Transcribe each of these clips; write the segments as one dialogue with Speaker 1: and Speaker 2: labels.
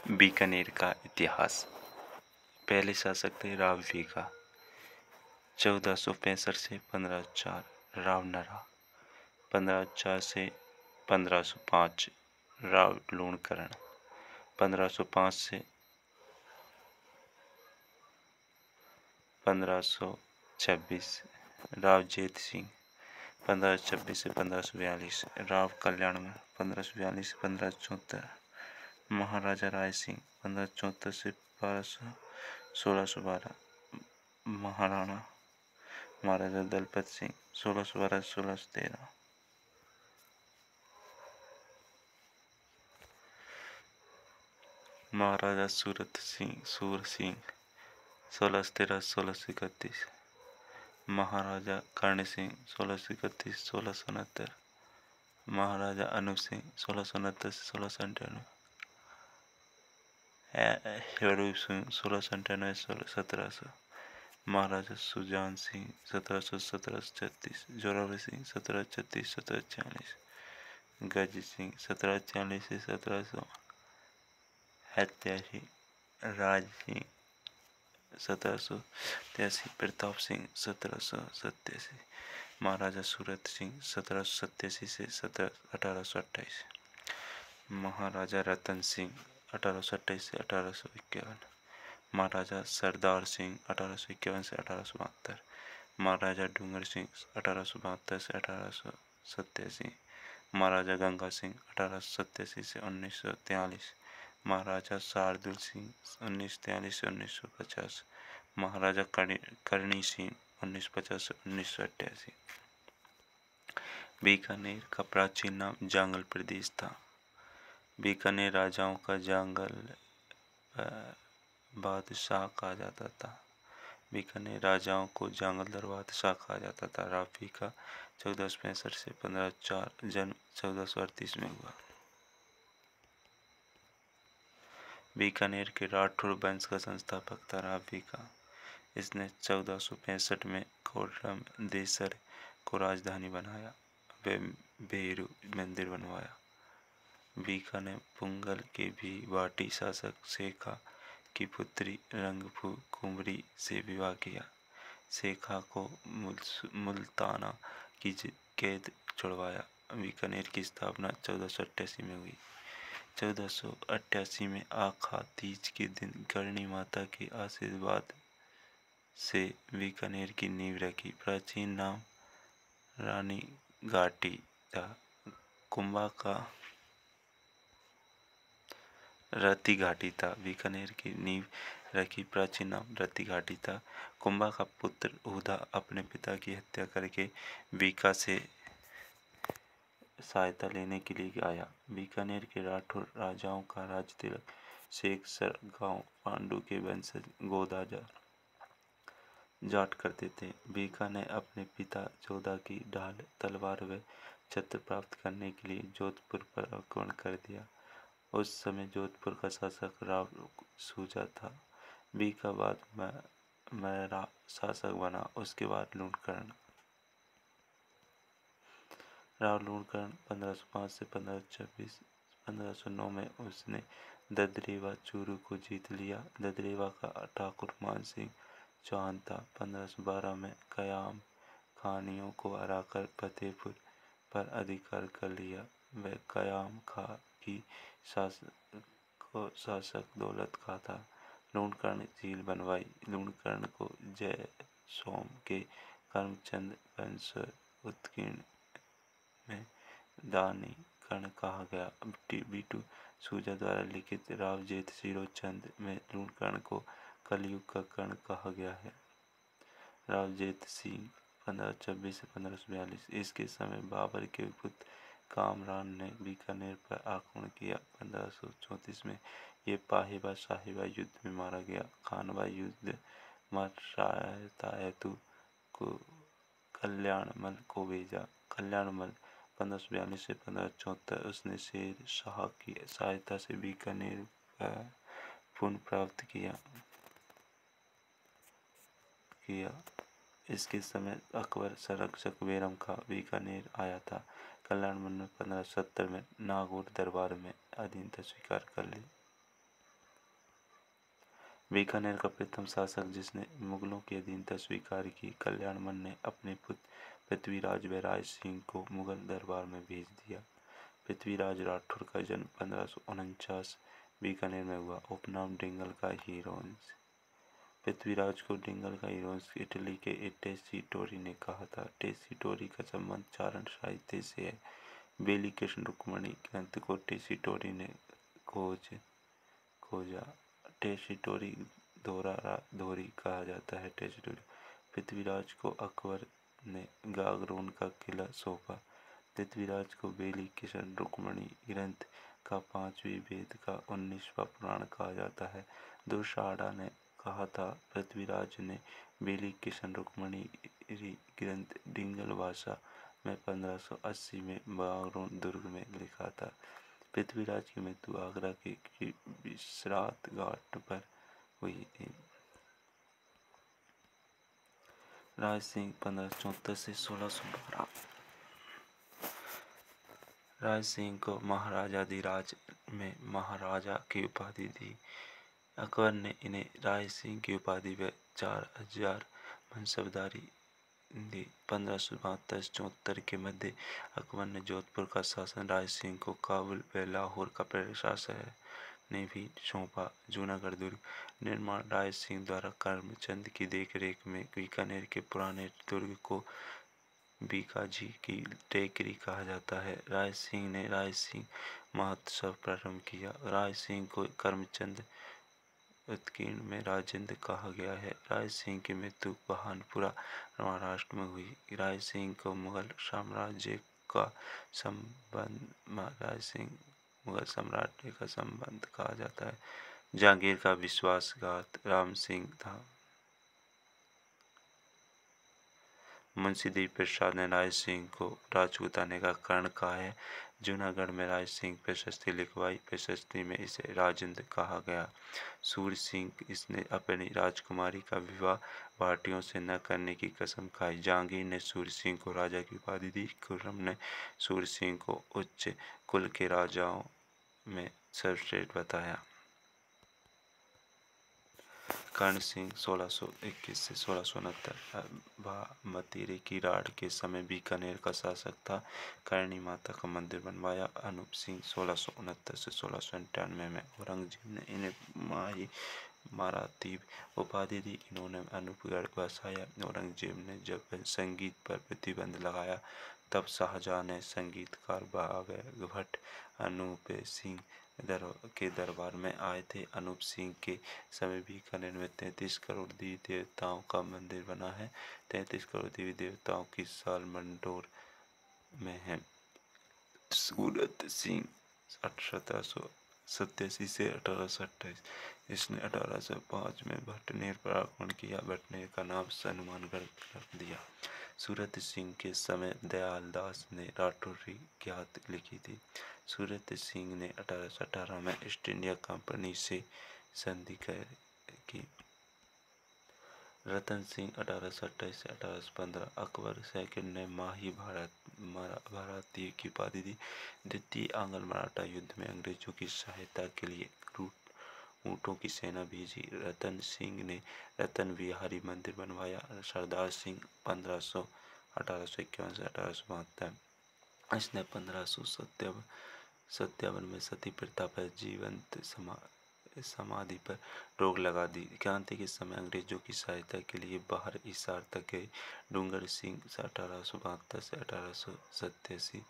Speaker 1: बीकानेर का इतिहास। पहले शासक थे राव बीका 1465 से 1504, राव नरा 1504 से 1505, राव लूणकरण 1505 से 1526, राव जेत सिंह 1526 से 1542, राव कल्याण 1542 से 1574, महाराजा राय सिंह 1574 से 1612, महाराजा दलपत सिंह 1612 से 1613, महाराजा सूर सिंह 1613 1631, महाराजा कर्ण सिंह 1631 1669, महाराजा अनूप सिंह 1669 से 1698, हरूप सिंह 1698 से 1700, महाराजा सुजान सिंह 1717 से 36, जोरावर सिंह 1736 1740, गज सिंह 1740 से 1787, राज सिंह 1783, प्रताप सिंह 1787, महाराजा सूरत सिंह 1787 से 1828, महाराजा रतन सिंह 1828 से 1851, महाराजा सरदार सिंह 1851 से 1872, महाराजा डूंगर सिंह 1872 से 1887, महाराजा गंगा सिंह 1887 से 1943, महाराजा शार्दुल सिंह 1943 से 1950, महाराजा करणी सिंह 1950 से 1988। बीकानेर का प्राचीन नाम जांगल प्रदेश था। बीकानेर राजाओं का जांगल बादशाह कहा जाता था। बीकानेर राजाओं को जांगलदार बादशाह कहा जाता था। राव बीका 1465 से 1504, जन्म 1438 में हुआ। बीकानेर के राठौर वंश का संस्थापक था राव बीका। इसने 1465 में कोर्रम देसर को राजधानी बनाया, बेरू मंदिर बनवाया। बीका ने पुंगल के भी वाटी शासक शेखा की पुत्री रंगफू कुंवरी से विवाह किया। शेखा को मुल्ताना की कैद छुड़वाया। बीकानेर की स्थापना 1488 में हुई। 1488 में आखा तीज के दिन करणी माता के आशीर्वाद से बीकानेर की नींव रखी। प्राचीन नाम रानी घाटी था। कुंभा का रति घाटी था। बीकानेर की नींव रखी प्राचीन नाम रति घाटी था। कुंभा का पुत्र उदा अपने पिता की हत्या करके बीका से सहायता लेने के लिए आया। बीकानेर के राठौर राजाओं का राज तिलक शेख सर गांव पांडु के वंशज गोदा जाट करते थे। बीका ने अपने पिता जोधा की ढाल, तलवार व छत्र प्राप्त करने के लिए जोधपुर पर आक्रमण कर दिया। उस समय जोधपुर का शासक राव सूजा था। बीका बाद मैरा शासक बना। उसके बाद लूणकरण। राव लूणकरण 1505 से 1526। 1509 में उसने ददरेवा चूरू को जीत लिया। ददरेवा का ठाकुर मान सिंह चौहान था। 1512 में कयाम खानियों को हराकर फतेहपुर पर अधिकार कर लिया। वह कयाम खा की शासक दौलत खा था। लूणकरण झील बनवाई। लूणकरण को जय सोम के करमचंद वंश उत्कीर्ण में दानी कर्ण कहा गया। बीटू सूजा द्वारा लिखित राव जेठ सिरोचंद में लूणकर्ण को कलयुग का कर्ण कहा गया है। राव जेठ सिंह 1526 से 1542। इसके समय बाबर के पुत्र कामरान ने बीकानेर पर आक्रमण किया। 1534 में ये पाहिबा साहिबा युद्ध में मारा गया। खानवा युद्ध मराठा हेतु को कल्याणमल को भेजा। कल्याणमल 1542 से 1574। उसने शेर शाह की सहायता से बीकानेर पुनः प्राप्त किया। इसके समय अकबर संरक्षक बैरम खां बीकानेर आया था। कल्याणमल ने 1570 में नागौर दरबार में अधीनता स्वीकार कर ली। बीकानेर का प्रथम शासक जिसने मुगलों की अधीनता स्वीकार की, कल्याणमल ने अपने पुत्र पृथ्वीराज व राय सिंह को मुगल दरबार में भेज दिया। पृथ्वीराज राठौर का जन्म 1549 बीकानेर में हुआ। उपनाम डिंगल का हीरोंस। पृथ्वीराज को डिंगल का हीरोंस इटली के टेसीटोरी ने कहा था। टेसीटोरी का संबंध चारण साहित्य से है। बेली कृष्ण रुक्मणी ग्रंथ को टेसीटोरी ने खोजा। टेसीटोरी धोरी कहा जाता है। टेसीटोरी पृथ्वीराज को अकबर ने गागरोन का किला सौंपा। पृथ्वीराज को बेली किशन रुक्मणी ग्रंथ का 5वीं वेद का 19वां पुराण कहा जाता है। दुर्शाड़ा ने कहा था, पृथ्वीराज ने बेली किशन रुक्मणी ग्रंथ डिंगल भाषा में 1580 में गागरोन दुर्ग में लिखा था। पृथ्वीराज की मृत्यु आगरा के विश्रात घाट पर हुई थी। राय सिंह 1574 से 1612। राय सिंह को महाराजाधिराज में महाराजा की उपाधि दी। अकबर ने इन्हें राय सिंह की उपाधि व 4000 मनसबदारी दी। 1572-74 के मध्य अकबर ने जोधपुर का शासन राय सिंह को, काबुल व लाहौर का प्रशासन ने भी सौंपा। जूनागढ़ दुर्ग निर्माण राय सिंह द्वारा करमचंद की देखरेख में। बीकानेर के पुराने दुर्ग को बीकाजी की टेकरी कहा जाता है। राय सिंह ने राय सिंह महोत्सव प्रारंभ किया। राय सिंह को करमचंद उत्कीर्ण में राजेंद्र कहा गया है। राय सिंह की मृत्यु बहानपुरा महाराष्ट्र में हुई। राय सिंह को मुगल साम्राज्य का संबंध कहा जाता है। जहांगीर का विश्वासघात राम सिंह था। मुंशी देवी प्रसाद ने राय सिंह को राजपूताने का कर्ण कहा है। जूनागढ़ में राय सिंह प्रशस्ति लिखवाई। प्रशस्ति में इसे राजेंद्र कहा गया। सूर्य सिंह इसने अपनी राजकुमारी का विवाह भाटियों से न करने की कसम खाई। जहांगीर ने सूर्य सिंह को राजा की उपाधि दी। खुर्रम ने सूर्य सिंह को उच्च कुल के राजाओं में सर्वश्रेष्ठ बताया। कर्ण सिंह 1621 से 1669 मतीरे की राढ़ के समय बीकानेर का शासक था। करणी माता का मंदिर बनवाया। अनूप सिंह 1669 से 1698 में औरंगजेब ने इन्हें माही मारातीब उपाधि दी। इन्होंने अनूपगढ़ बसाया। औरंगजेब ने जब संगीत पर प्रतिबंध लगाया तब शाहजहां ने संगीतकार बाबा भट्ट अनूप सिंह के दरबार में आए थे। अनूप सिंह के समय बीकानेर में 33 करोड़ देवी देवताओं का मंदिर बना है। 33 करोड़ देवी देवताओं की साल मंडोर में है। सूरत सिंह 1787 से 1828। इसने 1805 में भटनेर पर आक्रमण किया। भटनेर का नाम हनुमानगढ़ रख दिया। सूरत सिंह के समय दयाल दास ने राठौरी ज्ञात लिखी थी। सूरत सिंह ने 1818 में ईस्ट इंडिया कंपनी से संधि की। रतन सिंह 1828 से 1815। अकबर सेकंड ने माही भारतीय की उपाधि दी। द्वितीय आंग्ल मराठा युद्ध में अंग्रेजों की सहायता के लिए ऊँटों की सेना भेजी। रतन सिंह ने रतन विहारी मंदिर बनवाया। सरदार सिंह 1851 से 1872। इसने 1557 में सती प्रथा पर जीवंत समाधि पर रोक लगा दी। क्रांति के समय अंग्रेजों की सहायता के लिए बाहर हिसार तक गए। डूंगर सिंह 1872 से 1887।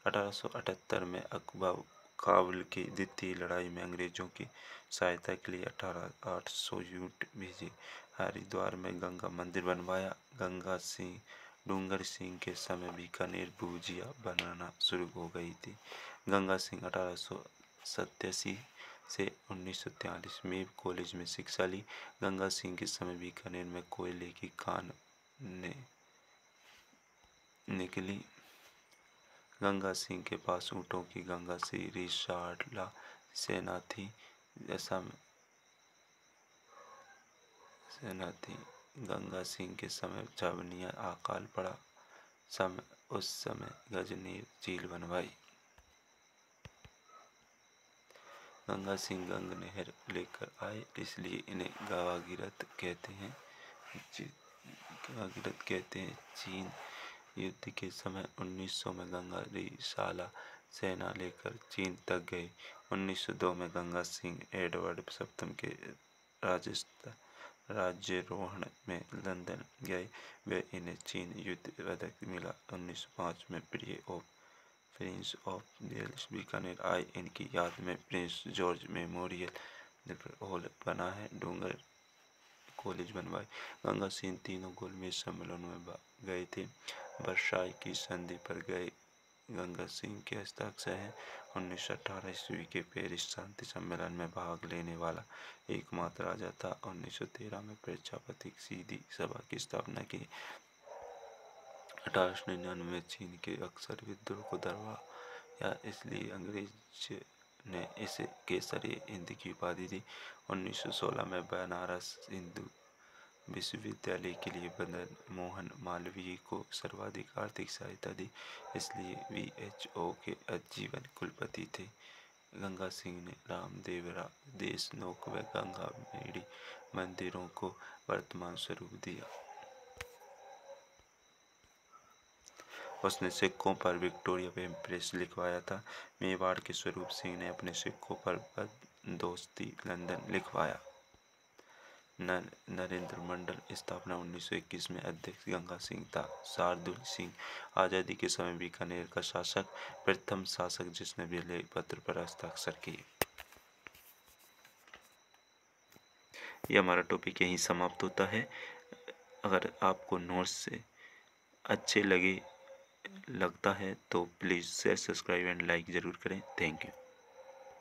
Speaker 1: 1878 में अकबर काबुल की द्वितीय लड़ाई में अंग्रेजों की सहायता के लिए 800 यूनिट भेजे। हरिद्वार में गंगा मंदिर बनवाया। गंगा सिंह डूंगर सिंह के समय बीकानेर भुजिया बनाना शुरू हो गई थी। गंगा सिंह 1887 से 1943 में कॉलेज में शिक्षा ली। गंगा सिंह के समय बीकानेर में कोयले की खान निकली। गंगा सिंह के पास ऊँटों की गंगा से रिसाला सेना थी। गंगा सिंह के समय छावनिया अकाल पड़ा। उस समय गजनीर झील बनवाई। गंगा सिंह गंग नहर लेकर आए, इसलिए इन्हें गवागीरथ कहते हैं। गवागीरथ कहते हैं। चीन युद्ध के समय 1900 में गंगा रिसाला सेना लेकर चीन तक गए। 1902 में गंगा सिंह एडवर्ड सप्तम के राज्यारोहण में लंदन गए। वे इन्हें चीन युद्ध पदक मिला। 1905 में प्रिंस ऑफ वेल्स बीकानेर आए। इनकी याद में प्रिंस जॉर्ज मेमोरियल हॉल बना है। डूंगर कॉलेज बनवाए। गंगा सिंह तीनों गोलमेज सम्मेलनों में गए थे। वर्साई की संधि पर गए गंगा सिंह के हस्ताक्षर हैं। 1918 ईस्वी के पेरिस शांति सम्मेलन में भाग लेने वाला एकमात्र राजा था। 1913 में प्रजापति सीधी सभा की स्थापना की। 1899 में चीन के अक्सर विद्रोह को दबाया, इसलिए अंग्रेज ने इसे केसरी हिंद की उपाधि दी। 1916 में बनारस हिंदू विश्वविद्यालय के लिए मदन मोहन मालवीय को सर्वाधिक आर्थिक सहायता दी, इसलिए VHO के आजीवन कुलपति थे। गंगा सिंह ने रामदेवरा देशनोक व गंगा मेड़ी मंदिरों को वर्तमान स्वरूप दिया। उसने सिक्कों पर विक्टोरिया एम्प्रेस लिखवाया था। मेवाड़ के स्वरूप सिंह ने अपने सिक्कों पर बंदोबस्ती लंदन लिखवाया। नरेंद्र मंडल स्थापना 1921 में अध्यक्ष गंगा सिंह था। शार्दुल सिंह आज़ादी के समय बीकानेर का शासक, प्रथम शासक जिसने विलय पत्र पर हस्ताक्षर किए। यह हमारा टॉपिक यहीं समाप्त होता है। अगर आपको नोट्स से अच्छे लगता है तो please share, subscribe and like ज़रूर करें। Thank you.